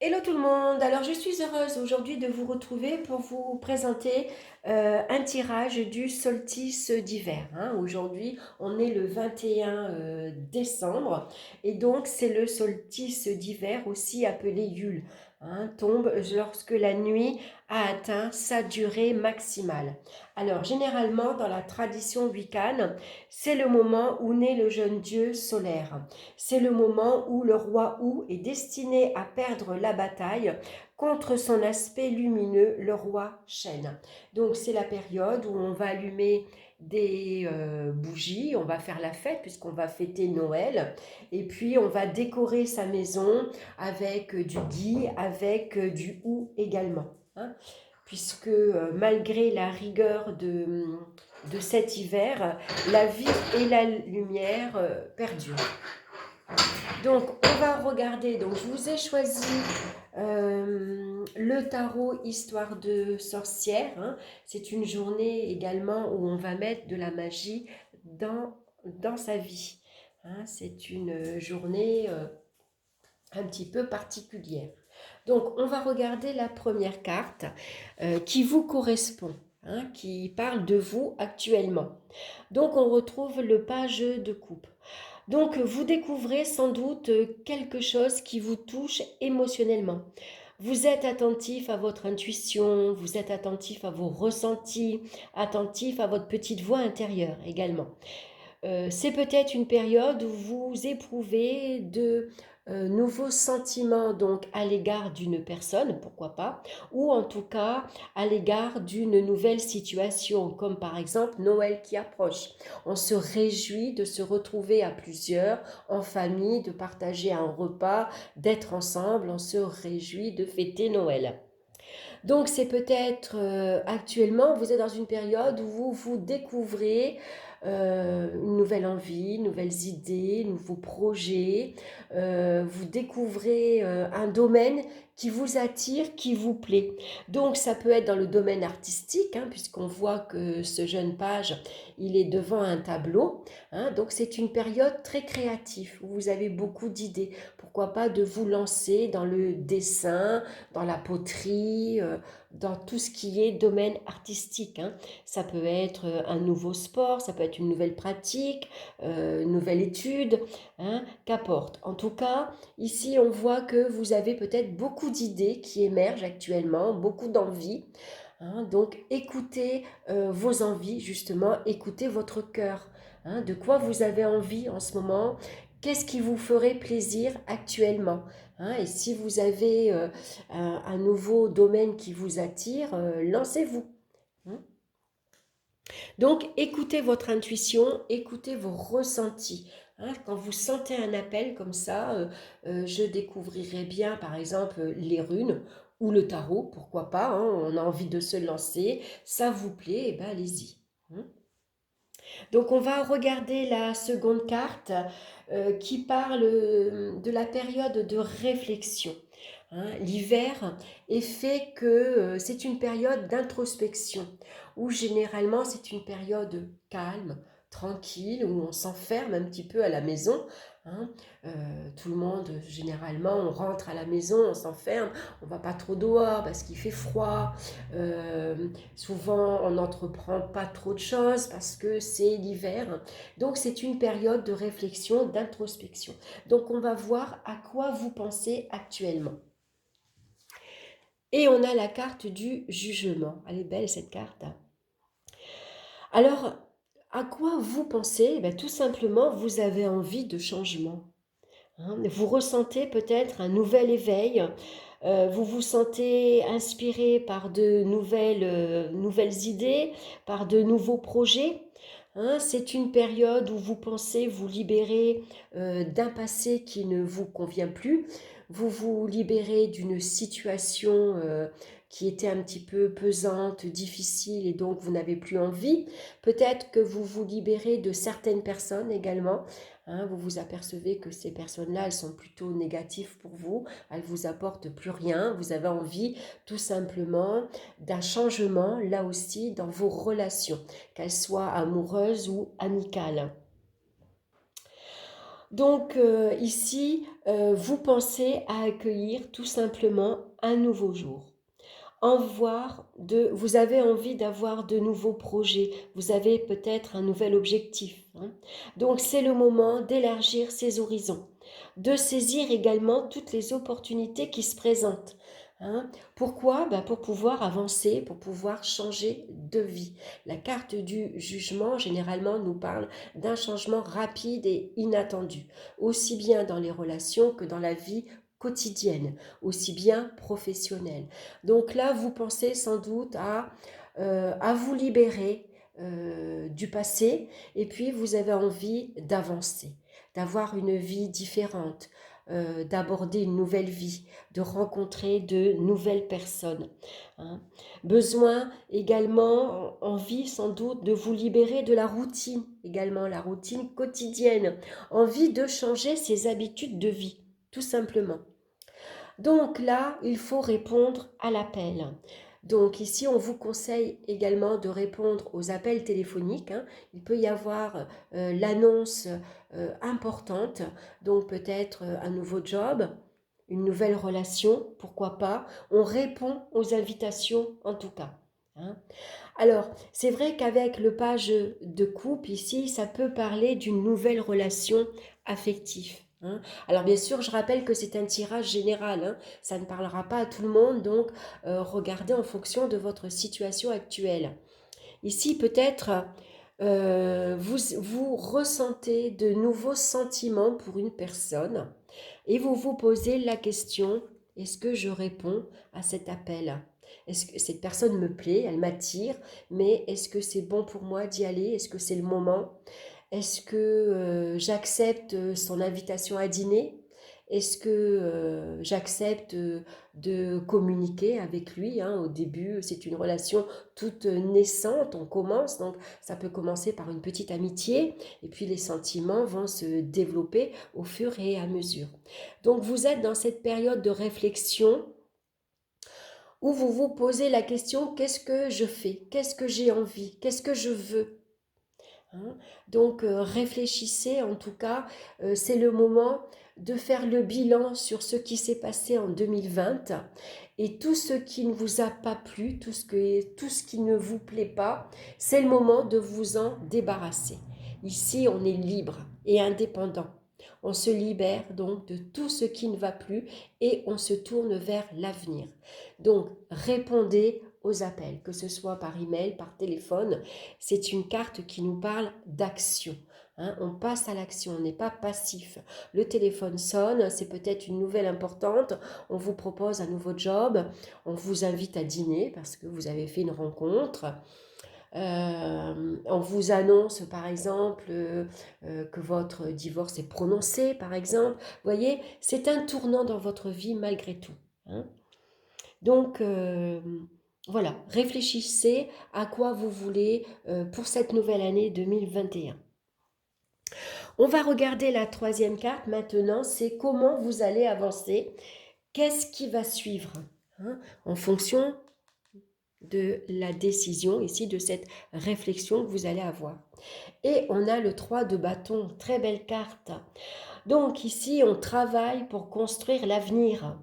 Hello tout le monde, alors je suis heureuse aujourd'hui de vous retrouver pour vous présenter un tirage du solstice d'hiver, hein. Aujourd'hui on est le 21 décembre et donc c'est le solstice d'hiver aussi appelé Yule, hein, tombe lorsque la nuit a atteint sa durée maximale. Alors généralement dans la tradition wiccan, c'est le moment où naît le jeune dieu solaire. C'est le moment où le roi Wu est destiné à perdre la bataille contre son aspect lumineux, le roi Shen. Donc c'est la période où on va allumer des bougies, on va faire la fête puisqu'on va fêter Noël, et puis on va décorer sa maison avec du gui, avec du hou également, hein, puisque malgré la rigueur de cet hiver, la vie et la lumière perdurent. Donc, on va regarder. Donc, je vous ai choisi le tarot Histoire de sorcière, hein. C'est une journée également où on va mettre de la magie dans sa vie, hein. C'est une journée un petit peu particulière. Donc, on va regarder la première carte qui vous correspond, hein, qui parle de vous actuellement. Donc, on retrouve le page de coupe. Donc, vous découvrez sans doute quelque chose qui vous touche émotionnellement. Vous êtes attentif à votre intuition, vous êtes attentif à vos ressentis, attentif à votre petite voix intérieure également. C'est peut-être une période où vous éprouvez de nouveaux sentiments donc à l'égard d'une personne, pourquoi pas, ou en tout cas à l'égard d'une nouvelle situation, comme par exemple Noël qui approche. On se réjouit de se retrouver à plusieurs, en famille, de partager un repas, d'être ensemble, on se réjouit de fêter Noël. Donc c'est peut-être actuellement, vous êtes dans une période où vous vous découvrez une nouvelle envie, nouvelles idées, nouveaux projets. Vous découvrez un domaine qui vous attire, qui vous plaît. Donc ça peut être dans le domaine artistique, hein, puisqu'on voit que ce jeune page, il est devant un tableau, hein. Donc c'est une période très créative où vous avez beaucoup d'idées. Pourquoi pas de vous lancer dans le dessin, dans la poterie, dans tout ce qui est domaine artistique, hein. Ça peut être un nouveau sport, ça peut être une nouvelle pratique, une nouvelle étude, hein, qu'importe. En tout cas, ici, on voit que vous avez peut-être beaucoup d'idées qui émergent actuellement, beaucoup d'envies, hein. Donc, écoutez vos envies, justement, écoutez votre cœur, hein, de quoi vous avez envie en ce moment, qu'est-ce qui vous ferait plaisir actuellement, hein. Et si vous avez un nouveau domaine qui vous attire, lancez-vous, hein. Donc, écoutez votre intuition, écoutez vos ressentis, hein. Quand vous sentez un appel comme ça, je découvrirai bien, par exemple, les runes ou le tarot, pourquoi pas, hein, on a envie de se lancer, ça vous plaît, et ben allez-y, hein. Donc, on va regarder la seconde carte qui parle de la période de réflexion, hein. L'hiver est fait que c'est une période d'introspection, où généralement c'est une période calme, tranquille, où on s'enferme un petit peu à la maison, hein. Tout le monde, généralement, on rentre à la maison, on s'enferme, on va pas trop dehors parce qu'il fait froid. Souvent, on n'entreprend pas trop de choses parce que c'est l'hiver. Donc, c'est une période de réflexion, d'introspection. Donc, on va voir à quoi vous pensez actuellement. Et on a la carte du jugement. Elle est belle cette carte. Alors, à quoi vous pensez? Tout simplement, vous avez envie de changement, hein. Vous ressentez peut-être un nouvel éveil. Vous vous sentez inspiré par de nouvelles idées, par de nouveaux projets, hein. C'est une période où vous pensez vous libérer d'un passé qui ne vous convient plus. Vous vous libérez d'une situation qui était un petit peu pesante, difficile, et donc vous n'avez plus envie. Peut-être que vous vous libérez de certaines personnes également, hein. Vous vous apercevez que ces personnes-là, elles sont plutôt négatives pour vous, elles vous apportent plus rien. Vous avez envie tout simplement d'un changement, là aussi, dans vos relations, qu'elles soient amoureuses ou amicales. Donc ici, vous pensez à accueillir tout simplement un nouveau jour. Vous avez envie d'avoir de nouveaux projets, vous avez peut-être un nouvel objectif, hein. Donc c'est le moment d'élargir ses horizons, de saisir également toutes les opportunités qui se présentent, hein. Pourquoi? Pour pouvoir avancer, pour pouvoir changer de vie. La carte du jugement, généralement, nous parle d'un changement rapide et inattendu, aussi bien dans les relations que dans la vie quotidienne, aussi bien professionnelle. Donc là, vous pensez sans doute à vous libérer du passé, et puis vous avez envie d'avancer, d'avoir une vie différente, d'aborder une nouvelle vie, de rencontrer de nouvelles personnes, hein. Besoin également, envie sans doute de vous libérer de la routine, également la routine quotidienne, envie de changer ses habitudes de vie, tout simplement. Donc là, il faut répondre à l'appel. Donc ici, on vous conseille également de répondre aux appels téléphoniques, hein. Il peut y avoir l'annonce importante, donc peut-être un nouveau job, une nouvelle relation, pourquoi pas. On répond aux invitations en tout cas, hein. Alors, c'est vrai qu'avec le page de coupe ici, ça peut parler d'une nouvelle relation affective, hein. Alors bien sûr, je rappelle que c'est un tirage général, hein. Ça ne parlera pas à tout le monde, donc regardez en fonction de votre situation actuelle. Ici, peut-être, vous ressentez de nouveaux sentiments pour une personne et vous vous posez la question, est-ce que je réponds à cet appel? Est-ce que cette personne me plaît, elle m'attire, mais est-ce que c'est bon pour moi d'y aller? Est-ce que c'est le moment? Est-ce que j'accepte son invitation à dîner? Est-ce que j'accepte de communiquer avec lui, hein? Au début, c'est une relation toute naissante, on commence, donc ça peut commencer par une petite amitié, et puis les sentiments vont se développer au fur et à mesure. Donc vous êtes dans cette période de réflexion où vous vous posez la question, qu'est-ce que je fais? Qu'est-ce que j'ai envie? Qu'est-ce que je veux? Hein. Donc réfléchissez, en tout cas, c'est le moment de faire le bilan sur ce qui s'est passé en 2020 et tout ce qui ne vous a pas plu, tout ce qui ne vous plaît pas, c'est le moment de vous en débarrasser. Ici, on est libre et indépendant. On se libère donc de tout ce qui ne va plus et on se tourne vers l'avenir. Donc, répondez aux appels, que ce soit par email, par téléphone. C'est une carte qui nous parle d'action, hein. On passe à l'action, on n'est pas passif. Le téléphone sonne, c'est peut-être une nouvelle importante, on vous propose un nouveau job, on vous invite à dîner parce que vous avez fait une rencontre. On vous annonce par exemple que votre divorce est prononcé, par exemple. Vous voyez, c'est un tournant dans votre vie malgré tout, hein. Donc voilà, réfléchissez à quoi vous voulez pour cette nouvelle année 2021. On va regarder la troisième carte maintenant, c'est comment vous allez avancer. Qu'est-ce qui va suivre, hein, en fonction de la décision ici, de cette réflexion que vous allez avoir. Et on a le 3 de bâton, très belle carte. Donc ici, on travaille pour construire l'avenir.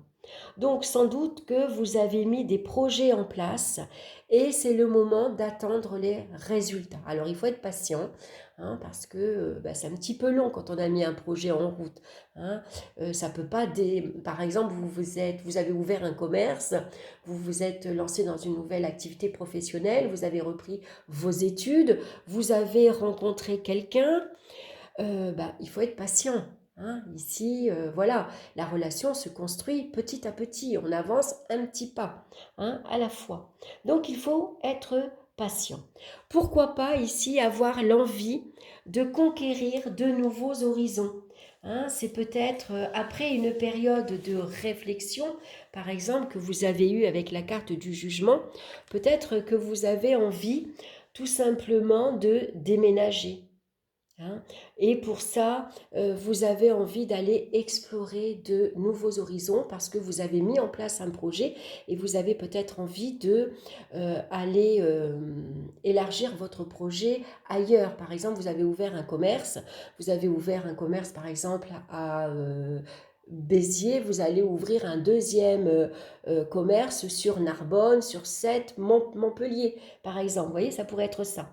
Donc sans doute que vous avez mis des projets en place et c'est le moment d'attendre les résultats. Alors il faut être patient, hein, parce que c'est un petit peu long quand on a mis un projet en route, hein. Ça peut pas Par exemple, vous avez ouvert un commerce, vous vous êtes lancé dans une nouvelle activité professionnelle, vous avez repris vos études, vous avez rencontré quelqu'un, il faut être patient, hein. Ici, voilà, la relation se construit petit à petit, on avance un petit pas, hein, à la fois. Donc il faut être patient. Pourquoi pas ici avoir l'envie de conquérir de nouveaux horizons, hein. C'est peut-être après une période de réflexion, par exemple, que vous avez eue avec la carte du jugement, peut-être que vous avez envie tout simplement de déménager, hein. Et pour ça, vous avez envie d'aller explorer de nouveaux horizons parce que vous avez mis en place un projet et vous avez peut-être envie de aller élargir votre projet ailleurs. Par exemple, vous avez ouvert un commerce, par exemple à Béziers, vous allez ouvrir un deuxième commerce sur Narbonne, sur Sète, Montpellier, par exemple. Vous voyez, ça pourrait être ça.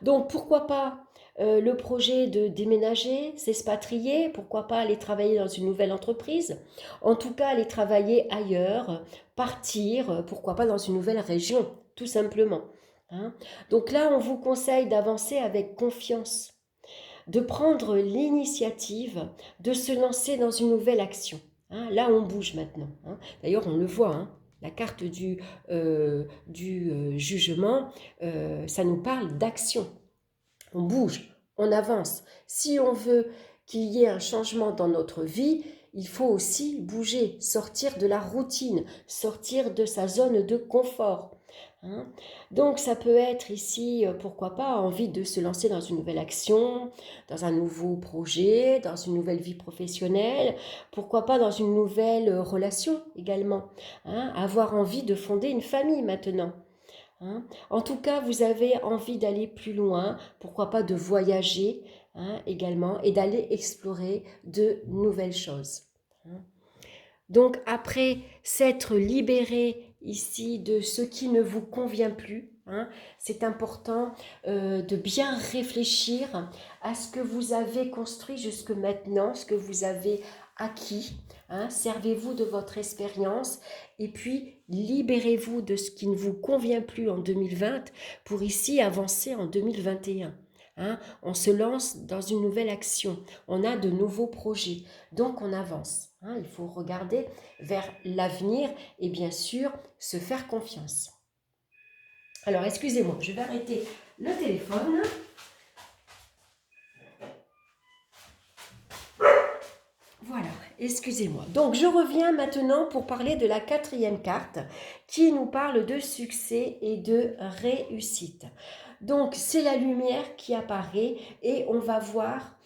Donc, pourquoi pas le projet de déménager, s'expatrier, pourquoi pas aller travailler dans une nouvelle entreprise, en tout cas aller travailler ailleurs, partir, pourquoi pas dans une nouvelle région, tout simplement. Hein. Donc là, on vous conseille d'avancer avec confiance, de prendre l'initiative, de se lancer dans une nouvelle action. Hein. Là, on bouge maintenant. Hein. D'ailleurs, on le voit, hein. La carte du jugement, ça nous parle d'action. On bouge, on avance. Si on veut qu'il y ait un changement dans notre vie, il faut aussi bouger, sortir de la routine, sortir de sa zone de confort. Hein. Donc ça peut être ici, pourquoi pas, envie de se lancer dans une nouvelle action, dans un nouveau projet, dans une nouvelle vie professionnelle, pourquoi pas dans une nouvelle relation également. Hein. Avoir envie de fonder une famille maintenant. Hein. En tout cas, vous avez envie d'aller plus loin, pourquoi pas de voyager, hein, également, et d'aller explorer de nouvelles choses. Hein. Donc après s'être libéré ici de ce qui ne vous convient plus, hein, c'est important de bien réfléchir à ce que vous avez construit jusque maintenant, ce que vous avez acquis. Hein, servez-vous de votre expérience et puis libérez-vous de ce qui ne vous convient plus en 2020 pour ici avancer en 2021. Hein, on se lance dans une nouvelle action, on a de nouveaux projets, donc on avance. Hein, il faut regarder vers l'avenir et bien sûr se faire confiance. Alors excusez-moi, je vais arrêter le téléphone. Voilà, excusez-moi. Donc je reviens maintenant pour parler de la quatrième carte qui nous parle de succès et de réussite. Donc c'est la lumière qui apparaît et on va voir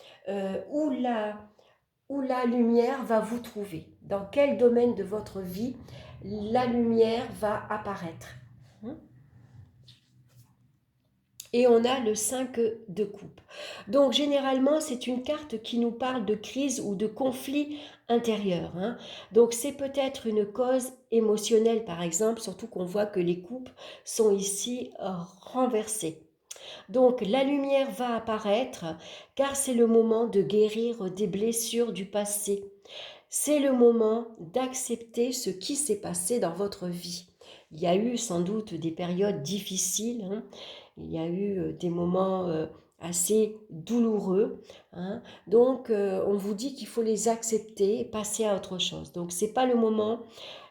où la lumière va vous trouver. Dans quel domaine de votre vie la lumière va apparaître. Et on a le 5 de coupe. Donc généralement, c'est une carte qui nous parle de crise ou de conflit intérieur. Hein. Donc c'est peut-être une cause émotionnelle, par exemple, surtout qu'on voit que les coupes sont ici renversées. Donc la lumière va apparaître car c'est le moment de guérir des blessures du passé. C'est le moment d'accepter ce qui s'est passé dans votre vie. Il y a eu sans doute des périodes difficiles, hein. Il y a eu des moments assez douloureux. Hein. Donc on vous dit qu'il faut les accepter et passer à autre chose. Donc ce n'est pas le moment.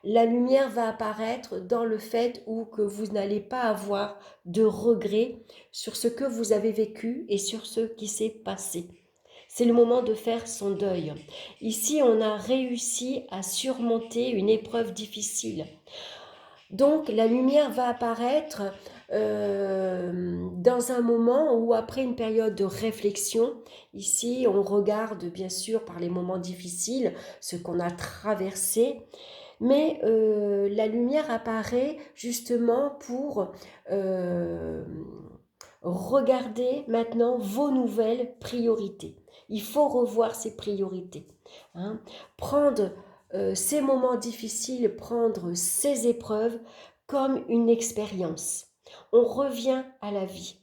La lumière va apparaître dans le fait où que vous n'allez pas avoir de regrets sur ce que vous avez vécu et sur ce qui s'est passé. C'est le moment de faire son deuil. Ici, on a réussi à surmonter une épreuve difficile. Donc, la lumière va apparaître dans un moment où, après une période de réflexion, ici, on regarde bien sûr par les moments difficiles, ce qu'on a traversé, mais la lumière apparaît justement pour regarder maintenant vos nouvelles priorités. Il faut revoir ses priorités. Hein. Prendre ces moments difficiles, prendre ces épreuves comme une expérience. On revient à la vie.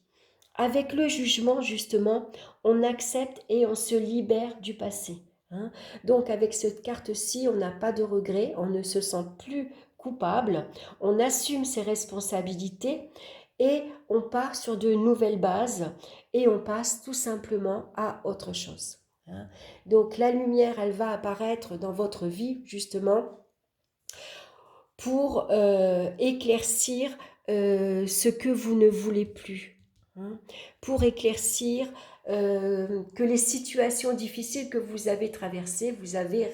Avec le jugement, justement, on accepte et on se libère du passé. Hein. Donc avec cette carte-ci, on n'a pas de regret, on ne se sent plus coupable, on assume ses responsabilités et on part sur de nouvelles bases et on passe tout simplement à autre chose. Hein. Donc la lumière, elle va apparaître dans votre vie justement pour éclaircir ce que vous ne voulez plus. Hein. Pour éclaircir que les situations difficiles que vous avez traversées, vous avez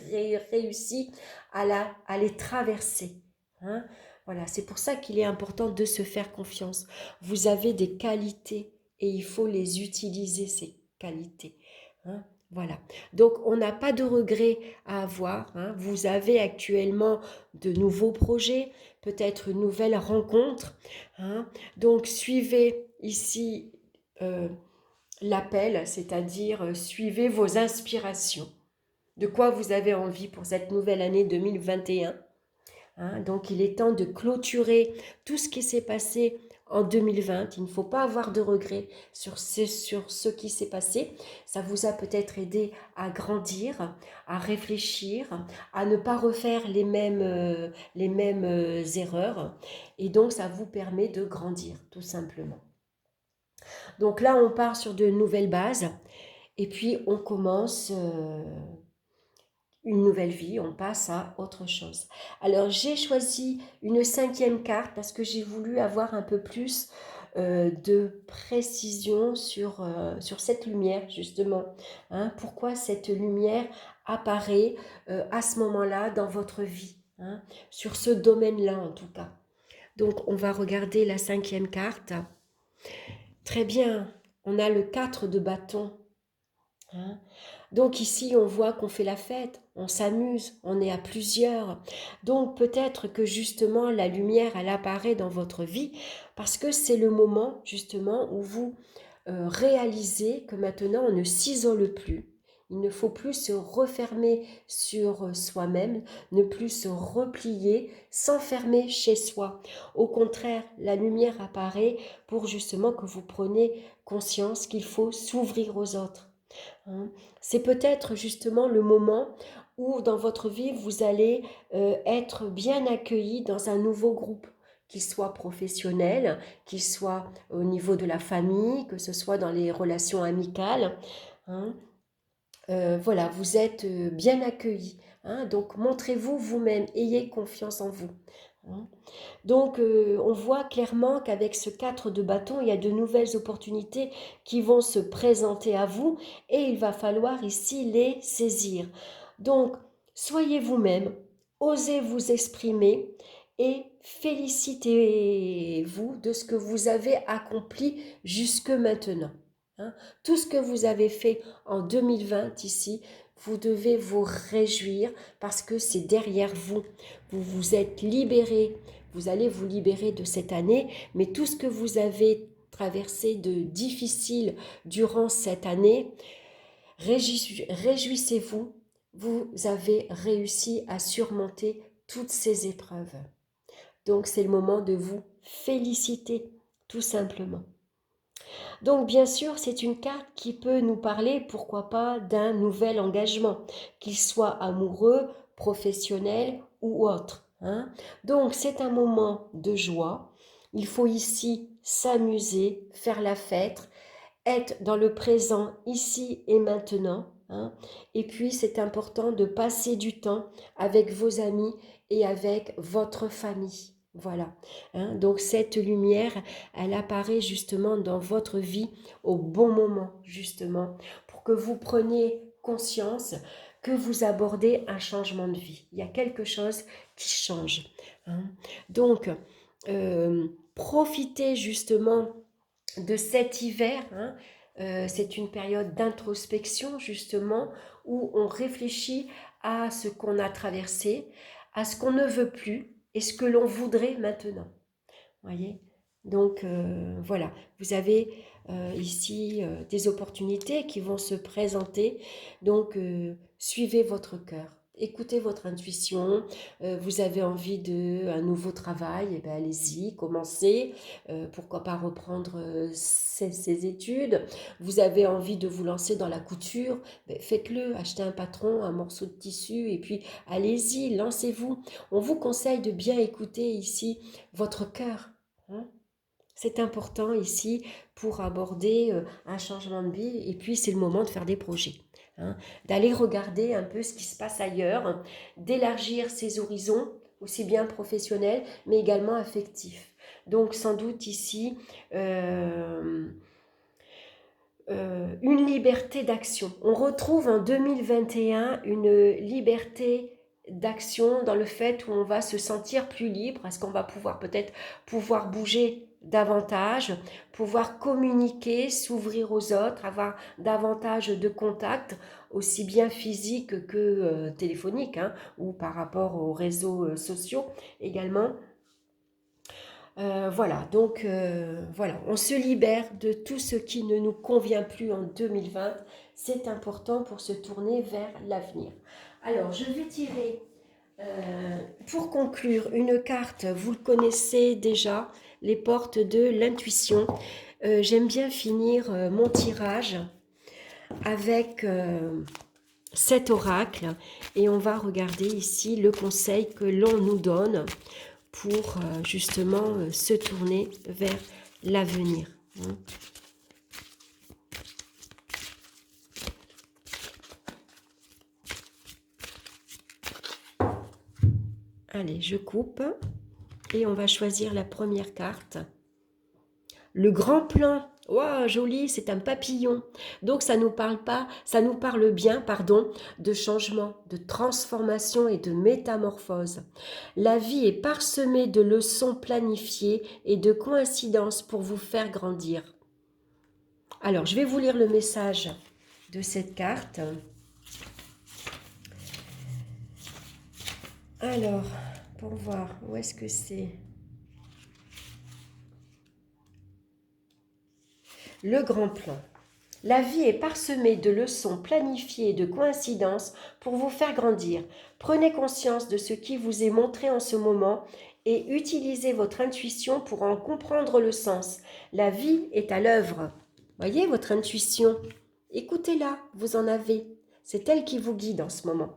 réussi à les traverser. Hein. Voilà, c'est pour ça qu'il est important de se faire confiance. Vous avez des qualités et il faut les utiliser, qualité. Hein. Voilà. Donc, on n'a pas de regrets à avoir. Hein. Vous avez actuellement de nouveaux projets, peut-être une nouvelle rencontre. Hein. Donc, suivez ici l'appel, c'est-à-dire suivez vos inspirations. De quoi vous avez envie pour cette nouvelle année 2021. Hein. Donc, il est temps de clôturer tout ce qui s'est passé en 2020. Il ne faut pas avoir de regrets sur ce qui s'est passé. Ça vous a peut-être aidé à grandir, à réfléchir, à ne pas refaire les mêmes erreurs. Et donc, ça vous permet de grandir, tout simplement. Donc là, on part sur de nouvelles bases. Et puis, on commence une nouvelle vie, on passe à autre chose. Alors, j'ai choisi une 5e carte parce que j'ai voulu avoir un peu plus de précision sur cette lumière, justement. Hein, pourquoi cette lumière apparaît à ce moment-là dans votre vie, hein, sur ce domaine-là en tout cas. Donc, on va regarder la 5e carte. Très bien, on a le 4 de bâton. Hein. Donc ici, on voit qu'on fait la fête, on s'amuse, on est à plusieurs. Donc peut-être que justement la lumière, elle apparaît dans votre vie parce que c'est le moment justement où vous réalisez que maintenant on ne s'isole plus. Il ne faut plus se refermer sur soi-même, ne plus se replier, s'enfermer chez soi. Au contraire, la lumière apparaît pour justement que vous preniez conscience qu'il faut s'ouvrir aux autres. Hein. C'est peut-être justement le moment où dans votre vie, vous allez être bien accueilli dans un nouveau groupe, qu'il soit professionnel, qu'il soit au niveau de la famille, que ce soit dans les relations amicales. Hein. Voilà, vous êtes bien accueilli. Hein. Donc, montrez-vous vous-même, ayez confiance en vous. Hein. Donc, on voit clairement qu'avec ce 4 de bâton, il y a de nouvelles opportunités qui vont se présenter à vous et il va falloir ici les saisir. Donc, soyez vous-même, osez vous exprimer et félicitez-vous de ce que vous avez accompli jusque maintenant. Hein. Tout ce que vous avez fait en 2020 ici, vous devez vous réjouir parce que c'est derrière vous. Vous vous êtes libéré. Vous allez vous libérer de cette année, mais tout ce que vous avez traversé de difficile durant cette année, réjouissez-vous, vous avez réussi à surmonter toutes ces épreuves. Donc c'est le moment de vous féliciter, tout simplement. Donc bien sûr, c'est une carte qui peut nous parler, pourquoi pas, d'un nouvel engagement, qu'il soit amoureux, professionnel ou autre. Hein. Donc c'est un moment de joie. Il faut ici s'amuser, faire la fête, être dans le présent, ici et maintenant. Hein. Et puis c'est important de passer du temps avec vos amis et avec votre famille. Voilà. Hein. Donc cette lumière, elle apparaît justement dans votre vie au bon moment, justement, pour que vous preniez conscience que vous abordez un changement de vie. Il y a quelque chose qui change. Hein. Donc, profitez justement de cet hiver. Hein. C'est une période d'introspection, justement, où on réfléchit à ce qu'on a traversé, à ce qu'on ne veut plus et ce que l'on voudrait maintenant. Voyez. Donc voilà, vous avez ici des opportunités qui vont se présenter. Donc suivez votre cœur, écoutez votre intuition. Vous avez envie d'un nouveau travail, eh bien, allez-y, commencez. Pourquoi pas reprendre ses études. Vous avez envie de vous lancer dans la couture, ben, faites-le, achetez un patron, un morceau de tissu et puis allez-y, lancez-vous. On vous conseille de bien écouter ici votre cœur. Hein. C'est important ici pour aborder un changement de vie et puis c'est le moment de faire des projets. Hein. D'aller regarder un peu ce qui se passe ailleurs, d'élargir ses horizons, aussi bien professionnels mais également affectifs. Donc sans doute ici une liberté d'action. On retrouve en 2021 une liberté d'action dans le fait où on va se sentir plus libre, parce qu'on va pouvoir peut-être bouger davantage, pouvoir communiquer, s'ouvrir aux autres, avoir davantage de contacts, aussi bien physiques que téléphoniques, hein, ou par rapport aux réseaux sociaux également. Voilà, donc voilà, on se libère de tout ce qui ne nous convient plus en 2020. C'est important pour se tourner vers l'avenir. Alors, je vais tirer, pour conclure, une carte, vous le connaissez déjà, les portes de l'intuition. J'aime bien finir mon tirage avec cet oracle et on va regarder ici le conseil que l'on nous donne pour justement se tourner vers l'avenir. Allez, je coupe et on va choisir la première carte. Le grand plan. Waouh, joli, c'est un papillon. Donc ça nous parle pas, ça nous parle bien, pardon, de changement, de transformation et de métamorphose. La vie est parsemée de leçons planifiées et de coïncidences pour vous faire grandir. Alors, je vais vous lire le message de cette carte. Alors, pour voir, où est-ce que c'est ? Le grand plan. La vie est parsemée de leçons planifiées et de coïncidences pour vous faire grandir. Prenez conscience de ce qui vous est montré en ce moment et utilisez votre intuition pour en comprendre le sens. La vie est à l'œuvre. Voyez votre intuition. Écoutez-la, vous en avez. C'est elle qui vous guide en ce moment.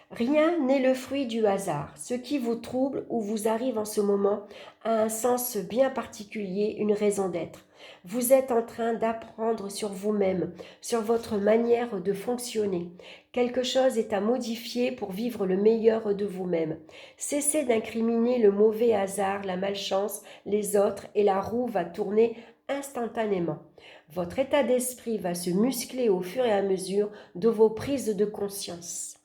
Rien n'est le fruit du hasard. Ce qui vous trouble ou vous arrive en ce moment a un sens bien particulier, une raison d'être. Vous êtes en train d'apprendre sur vous-même, sur votre manière de fonctionner. Quelque chose est à modifier pour vivre le meilleur de vous-même. Cessez d'incriminer le mauvais hasard, la malchance, les autres et la roue va tourner instantanément. Votre état d'esprit va se muscler au fur et à mesure de vos prises de conscience.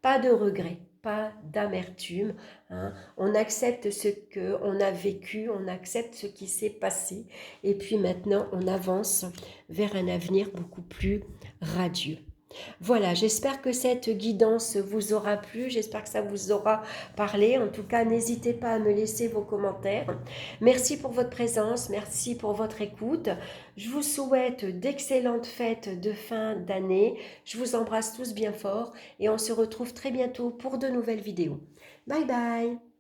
Pas de regret, pas d'amertume. Hein. On accepte ce qu'on a vécu, on accepte ce qui s'est passé. Et puis maintenant, on avance vers un avenir beaucoup plus radieux. Voilà, j'espère que cette guidance vous aura plu, j'espère que ça vous aura parlé. En tout cas, n'hésitez pas à me laisser vos commentaires. Merci pour votre présence, merci pour votre écoute. Je vous souhaite d'excellentes fêtes de fin d'année. Je vous embrasse tous bien fort et on se retrouve très bientôt pour de nouvelles vidéos. Bye bye!